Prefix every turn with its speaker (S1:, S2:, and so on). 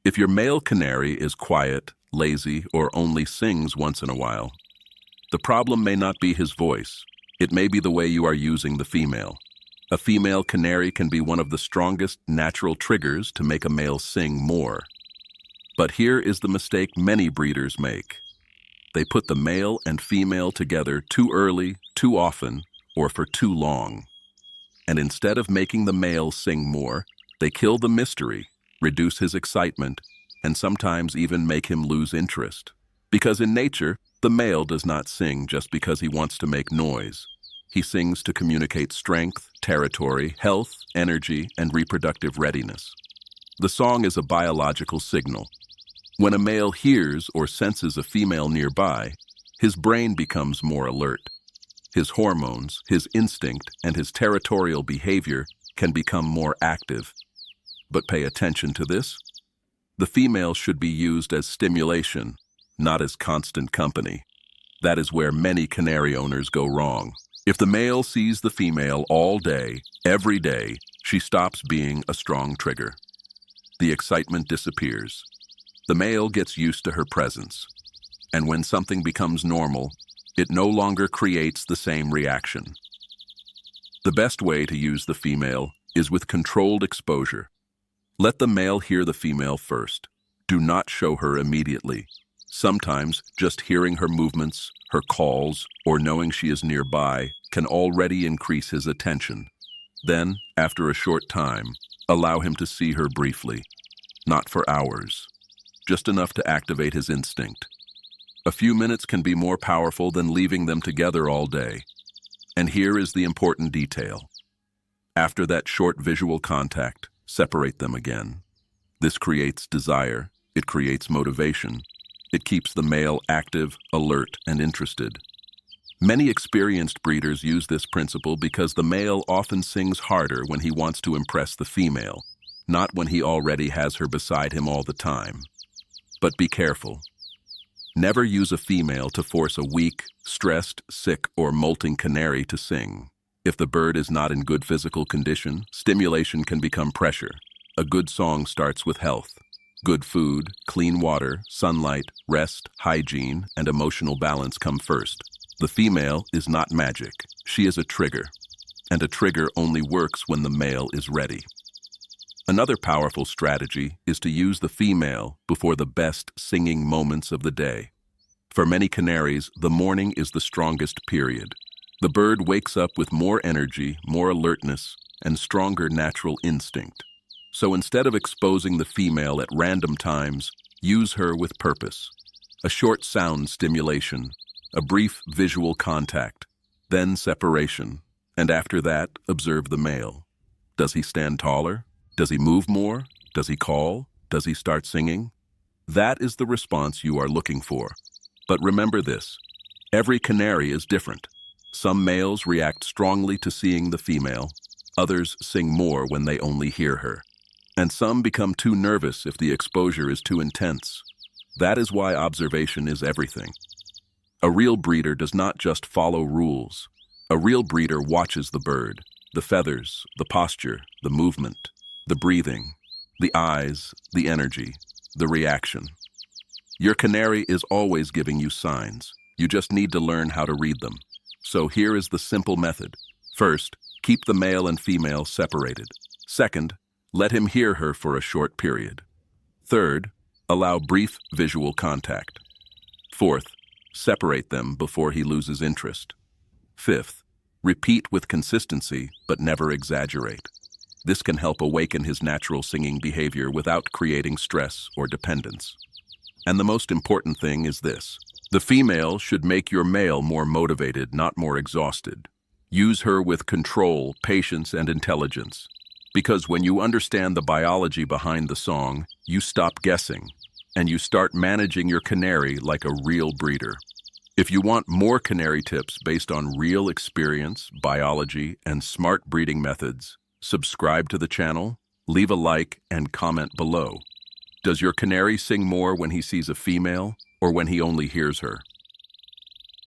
S1: If your male canary is quiet, lazy, or only sings once in a while, the problem may not be his voice. It may be the way you are using the female. A female canary can be one of the strongest natural triggers to make a male sing more. But here is the mistake many breeders make. They put the male and female together too early, too often, or for too long. And instead of making the male sing more, they kill the mystery, reduce his excitement, and sometimes even make him lose interest. Because in nature, the male does not sing just because he wants to make noise. He sings to communicate strength, territory, health, energy, and reproductive readiness. The song is a biological signal. When a male hears or senses a female nearby, his brain becomes more alert. His hormones, his instinct, and his territorial behavior can become more active. But pay attention to this. The female should be used as stimulation, not as constant company. That is where many canary owners go wrong. If the male sees the female all day, every day, she stops being a strong trigger. The excitement disappears. The male gets used to her presence. And when something becomes normal, it no longer creates the same reaction. The best way to use the female is with controlled exposure. Let the male hear the female first. Do not show her immediately. Sometimes just hearing her movements, her calls, or knowing she is nearby can already increase his attention. Then, after a short time, allow him to see her briefly. Not for hours. Just enough to activate his instinct. A few minutes can be more powerful than leaving them together all day. And here is the important detail. After that short visual contact, separate them again. This creates desire, it creates motivation, it keeps the male active, alert, and interested. Many experienced breeders use this principle because the male often sings harder when he wants to impress the female, not when he already has her beside him all the time. But be careful. Never use a female to force a weak, stressed, sick, or molting canary to sing. If the bird is not in good physical condition, stimulation can become pressure. A good song starts with health. Good food, clean water, sunlight, rest, hygiene, and emotional balance come first. The female is not magic. She is a trigger. And a trigger only works when the male is ready. Another powerful strategy is to use the female before the best singing moments of the day. For many canaries, the morning is the strongest period. The bird wakes up with more energy, more alertness, and stronger natural instinct. So instead of exposing the female at random times, use her with purpose. A short sound stimulation, a brief visual contact, then separation, and after that, observe the male. Does he stand taller? Does he move more? Does he call? Does he start singing? That is the response you are looking for. But remember this, every canary is different. Some males react strongly to seeing the female, others sing more when they only hear her. And some become too nervous if the exposure is too intense. That is why observation is everything. A real breeder does not just follow rules. A real breeder watches the bird, the feathers, the posture, the movement, the breathing, the eyes, the energy, the reaction. Your canary is always giving you signs. You just need to learn how to read them. So here is the simple method. First, keep the male and female separated. Second, let him hear her for a short period. Third, allow brief visual contact. Fourth, separate them before he loses interest. Fifth, repeat with consistency but never exaggerate. This can help awaken his natural singing behavior without creating stress or dependence. And the most important thing is this. The female should make your male more motivated, not more exhausted. Use her with control, patience, and intelligence. Because when you understand the biology behind the song, you stop guessing, and you start managing your canary like a real breeder. If you want more canary tips based on real experience, biology, and smart breeding methods, subscribe to the channel, leave a like, and comment below. Does your canary sing more when he sees a female or when he only hears her?